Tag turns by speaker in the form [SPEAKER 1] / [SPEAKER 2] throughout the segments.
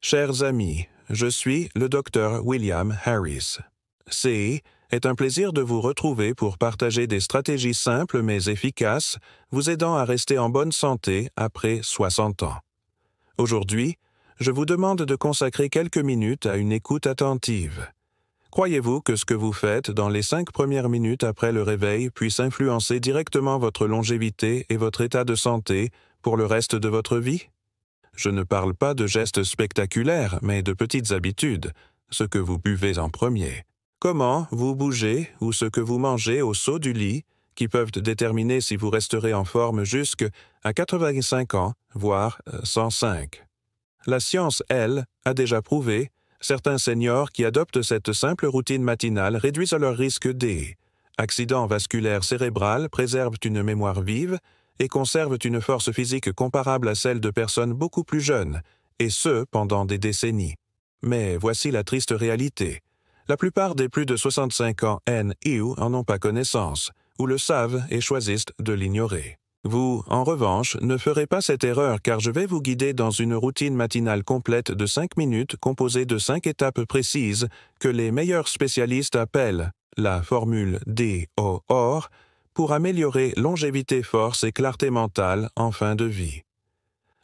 [SPEAKER 1] Chers amis, je suis le docteur William Harris. CI est un plaisir de vous retrouver pour partager des stratégies simples mais efficaces vous aidant à rester en bonne santé après 60 ans. Aujourd'hui, je vous demande de consacrer quelques minutes à une écoute attentive. Croyez-vous que ce que vous faites dans les 5 premières minutes après le réveil puisse influencer directement votre longévité et votre état de santé pour le reste de votre vie? Je ne parle pas de gestes spectaculaires, mais de petites habitudes, ce que vous buvez en premier, comment vous bougez ou ce que vous mangez au saut du lit, qui peuvent déterminer si vous resterez en forme jusqu'à 85 ans, voire 105. La science, elle, a déjà prouvé, certains seniors qui adoptent cette simple routine matinale réduisent leur risque des accidents vasculaires cérébraux, préservent une mémoire vive et conservent une force physique comparable à celle de personnes beaucoup plus jeunes, et ce, pendant des décennies. Mais voici la triste réalité. La plupart des plus de 65 ans en ont pas connaissance, ou le savent et choisissent de l'ignorer. Vous, en revanche, ne ferez pas cette erreur car je vais vous guider dans une routine matinale complète de 5 minutes composée de 5 étapes précises que les meilleurs spécialistes appellent la formule DOR pour améliorer longévité, force et clarté mentale en fin de vie.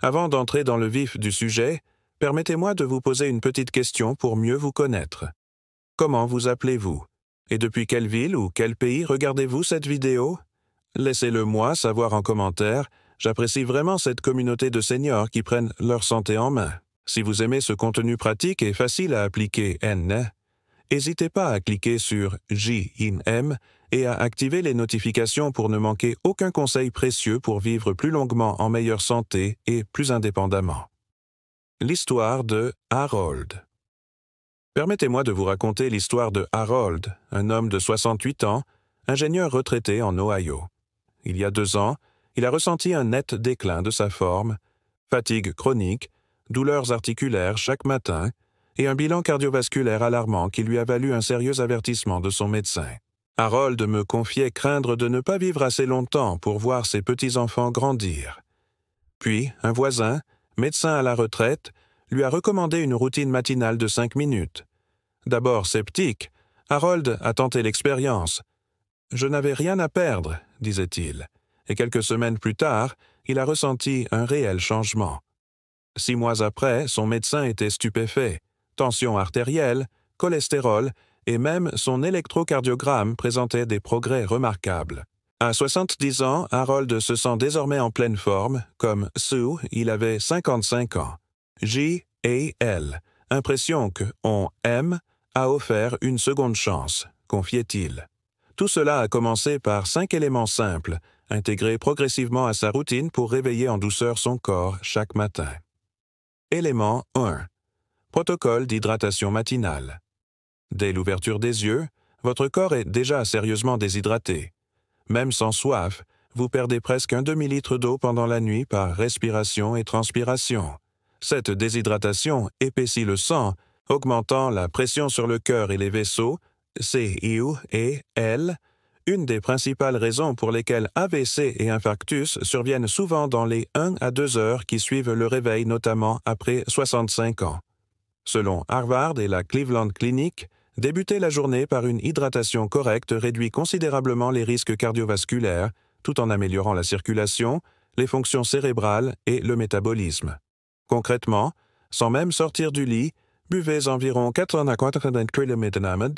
[SPEAKER 1] Avant d'entrer dans le vif du sujet, permettez-moi de vous poser une petite question pour mieux vous connaître. Comment vous appelez-vous? Et depuis quelle ville ou quel pays regardez-vous cette vidéo? Laissez-le-moi savoir en commentaire, j'apprécie vraiment cette communauté de seniors qui prennent leur santé en main. Si vous aimez ce contenu pratique et facile à appliquer n'hésitez pas à cliquer sur J-I-M et à activer les notifications pour ne manquer aucun conseil précieux pour vivre plus longuement en meilleure santé et plus indépendamment. L'histoire de Harold. Permettez-moi de vous raconter l'histoire de Harold, un homme de 68 ans, ingénieur retraité en Ohio. Il y a 2 ans, il a ressenti un net déclin de sa forme, fatigue chronique, douleurs articulaires chaque matin et un bilan cardiovasculaire alarmant qui lui a valu un sérieux avertissement de son médecin. Harold me confiait craindre de ne pas vivre assez longtemps pour voir ses petits-enfants grandir. Puis, un voisin, médecin à la retraite, lui a recommandé une routine matinale de 5 minutes. D'abord sceptique, Harold a tenté l'expérience. « Je n'avais rien à perdre », disait-il, et quelques semaines plus tard, il a ressenti un réel changement. 6 mois après, son médecin était stupéfait. Tension artérielle, cholestérol et même son électrocardiogramme présentait des progrès remarquables. À 70 ans, Harold se sent désormais en pleine forme. Comme Sue, il avait 55 ans. J.A.L. Impression qu'on aime a offert une seconde chance, confiait-il. Tout cela a commencé par 5 éléments simples, intégrés progressivement à sa routine pour réveiller en douceur son corps chaque matin. Élément 1. Protocole d'hydratation matinale. Dès l'ouverture des yeux, votre corps est déjà sérieusement déshydraté. Même sans soif, vous perdez presque un demi-litre d'eau pendant la nuit par respiration et transpiration. Cette déshydratation épaissit le sang, augmentant la pression sur le cœur et les vaisseaux, CIU-L, une des principales raisons pour lesquelles AVC et infarctus surviennent souvent dans les 1 à 2 heures qui suivent le réveil, notamment après 65 ans. Selon Harvard et la Cleveland Clinic, débuter la journée par une hydratation correcte réduit considérablement les risques cardiovasculaires, tout en améliorant la circulation, les fonctions cérébrales et le métabolisme. Concrètement, sans même sortir du lit, buvez environ 440 ml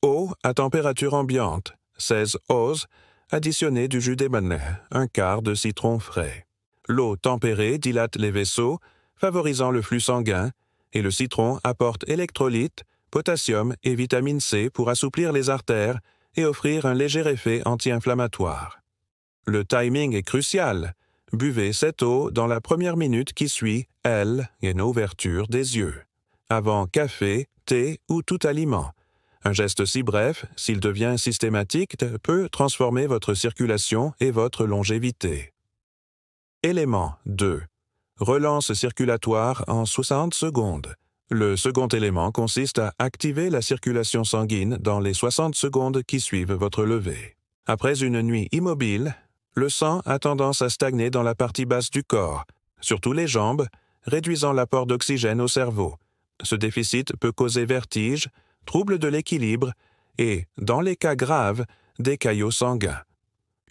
[SPEAKER 1] eau à température ambiante, 16 oz, additionnez du jus d'ébène, un quart de citron frais. L'eau tempérée dilate les vaisseaux, favorisant le flux sanguin, et le citron apporte électrolytes, potassium et vitamine C pour assouplir les artères et offrir un léger effet anti-inflammatoire. Le timing est crucial. Buvez cette eau dans la première minute qui suit une ouverture des yeux, avant café, thé ou tout aliment. Un geste si bref, s'il devient systématique, peut transformer votre circulation et votre longévité. Élément 2. Relance circulatoire en 60 secondes. Le second élément consiste à activer la circulation sanguine dans les 60 secondes qui suivent votre lever. Après une nuit immobile, le sang a tendance à stagner dans la partie basse du corps, surtout les jambes, réduisant l'apport d'oxygène au cerveau. Ce déficit peut causer vertige, troubles de l'équilibre et, dans les cas graves, des caillots sanguins.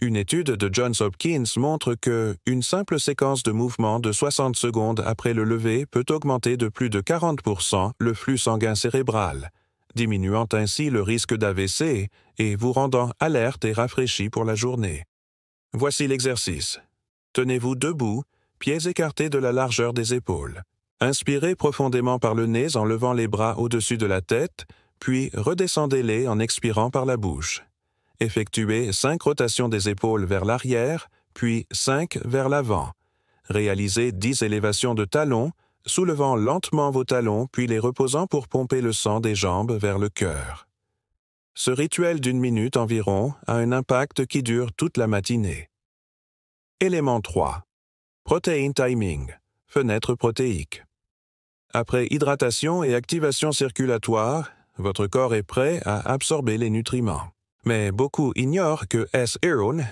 [SPEAKER 1] Une étude de Johns Hopkins montre que une simple séquence de mouvement de 60 secondes après le lever peut augmenter de plus de 40% le flux sanguin cérébral, diminuant ainsi le risque d'AVC et vous rendant alerte et rafraîchi pour la journée. Voici l'exercice. Tenez-vous debout, pieds écartés de la largeur des épaules. Inspirez profondément par le nez en levant les bras au-dessus de la tête, puis redescendez-les en expirant par la bouche. Effectuez 5 rotations des épaules vers l'arrière, puis 5 vers l'avant. Réalisez 10 élévations de talons, soulevant lentement vos talons puis les reposant pour pomper le sang des jambes vers le cœur. Ce rituel d'1 minute environ a un impact qui dure toute la matinée. Élément 3. Protein timing, fenêtre protéique. Après hydratation et activation circulatoire, votre corps est prêt à absorber les nutriments. Mais beaucoup ignorent que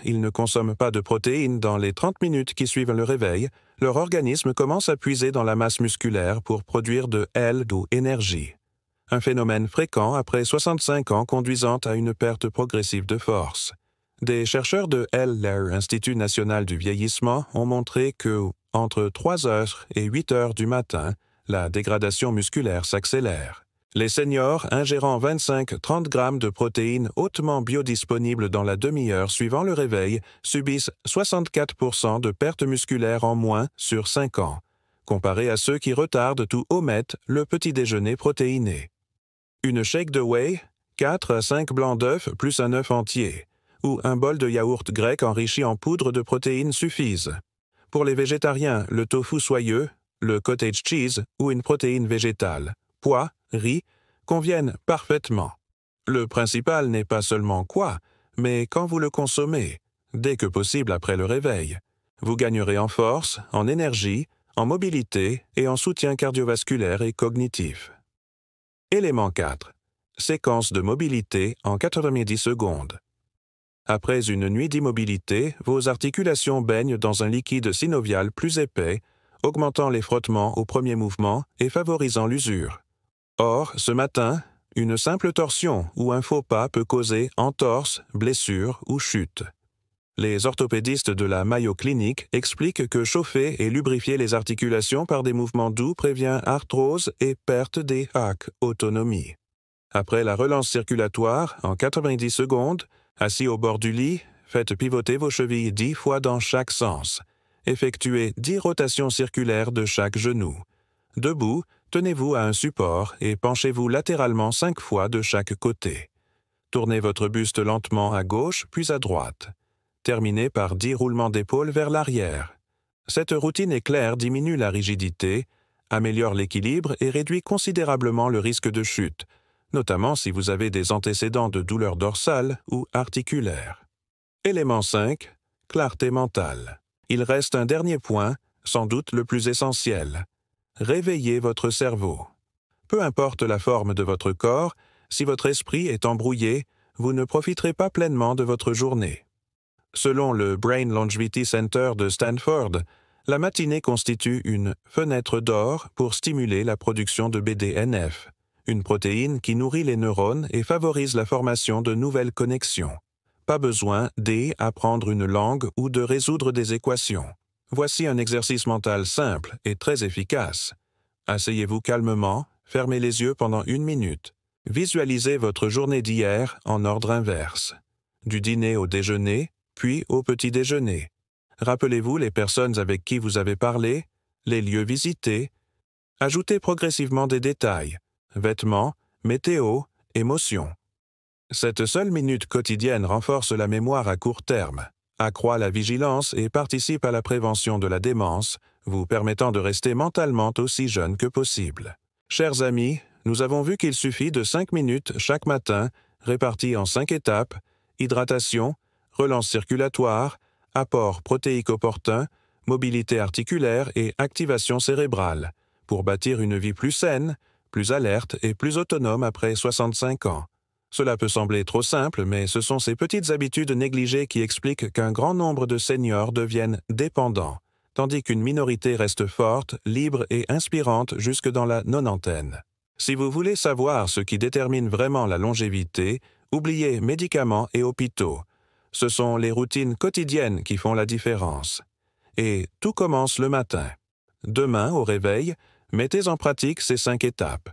[SPEAKER 1] il ne consomme pas de protéines dans les 30 minutes qui suivent le réveil. Leur organisme commence à puiser dans la masse musculaire pour produire de L ou énergie. Un phénomène fréquent après 65 ans conduisant à une perte progressive de force. Des chercheurs de l'Institut national du vieillissement ont montré que, entre 3 heures et 8 heures du matin, la dégradation musculaire s'accélère. Les seniors ingérant 25-30 grammes de protéines hautement biodisponibles dans la demi-heure suivant le réveil subissent 64% de perte musculaire en moins sur 5 ans, comparé à ceux qui retardent ou omettent le petit déjeuner protéiné. Une shake de whey, 4 à 5 blancs d'œufs plus un œuf entier, ou un bol de yaourt grec enrichi en poudre de protéines suffisent. Pour les végétariens, le tofu soyeux, le cottage cheese ou une protéine végétale, pois, riz, conviennent parfaitement. Le principal n'est pas seulement quoi, mais quand vous le consommez, dès que possible après le réveil. Vous gagnerez en force, en énergie, en mobilité et en soutien cardiovasculaire et cognitif. Élément 4. Séquence de mobilité en 90 secondes. Après une nuit d'immobilité, vos articulations baignent dans un liquide synovial plus épais, augmentant les frottements au premier mouvement et favorisant l'usure. Or, ce matin, une simple torsion ou un faux pas peut causer entorse, blessure ou chute. Les orthopédistes de la Mayo Clinic expliquent que chauffer et lubrifier les articulations par des mouvements doux prévient arthrose et perte des autonomie. Après la relance circulatoire, en 90 secondes, assis au bord du lit, faites pivoter vos chevilles 10 fois dans chaque sens. Effectuez 10 rotations circulaires de chaque genou. Debout, tenez-vous à un support et penchez-vous latéralement 5 fois de chaque côté. Tournez votre buste lentement à gauche puis à droite. Terminez par 10 roulements d'épaules vers l'arrière. Cette routine éclair diminue la rigidité, améliore l'équilibre et réduit considérablement le risque de chute, notamment si vous avez des antécédents de douleurs dorsales ou articulaires. Élément 5. Clarté mentale. Il reste un dernier point, sans doute le plus essentiel. Réveillez votre cerveau. Peu importe la forme de votre corps, si votre esprit est embrouillé, vous ne profiterez pas pleinement de votre journée. Selon le Brain Longevity Center de Stanford, la matinée constitue une « fenêtre d'or » pour stimuler la production de BDNF, une protéine qui nourrit les neurones et favorise la formation de nouvelles connexions. Pas besoin d'apprendre une langue ou de résoudre des équations. Voici un exercice mental simple et très efficace. Asseyez-vous calmement, fermez les yeux pendant 1 minute. Visualisez votre journée d'hier en ordre inverse. Du dîner au déjeuner, puis au petit déjeuner. Rappelez-vous les personnes avec qui vous avez parlé, les lieux visités. Ajoutez progressivement des détails, vêtements, météo, émotions. Cette seule minute quotidienne renforce la mémoire à court terme, accroît la vigilance et participe à la prévention de la démence, vous permettant de rester mentalement aussi jeune que possible. Chers amis, nous avons vu qu'il suffit de 5 minutes chaque matin, réparties en 5 étapes, hydratation, relance circulatoire, apport protéique opportun, mobilité articulaire et activation cérébrale, pour bâtir une vie plus saine, plus alerte et plus autonome après 65 ans. Cela peut sembler trop simple, mais ce sont ces petites habitudes négligées qui expliquent qu'un grand nombre de seniors deviennent dépendants, tandis qu'une minorité reste forte, libre et inspirante jusque dans la nonantaine. Si vous voulez savoir ce qui détermine vraiment la longévité, oubliez médicaments et hôpitaux. Ce sont les routines quotidiennes qui font la différence. Et tout commence le matin. Demain, au réveil, mettez en pratique ces 5 étapes.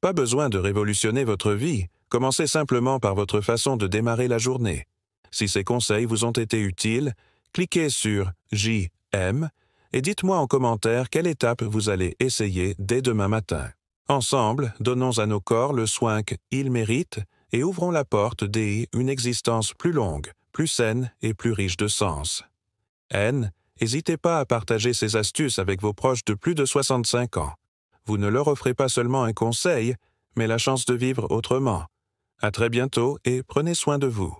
[SPEAKER 1] Pas besoin de révolutionner votre vie, commencez simplement par votre façon de démarrer la journée. Si ces conseils vous ont été utiles, cliquez sur « J'aime » et dites-moi en commentaire quelle étape vous allez essayer dès demain matin. Ensemble, donnons à nos corps le soin qu'ils méritent et ouvrons la porte dès une existence plus longue, plus saine et plus riche de sens. N, n'hésitez pas à partager ces astuces avec vos proches de plus de 65 ans. Vous ne leur offrez pas seulement un conseil, mais la chance de vivre autrement. À très bientôt et prenez soin de vous.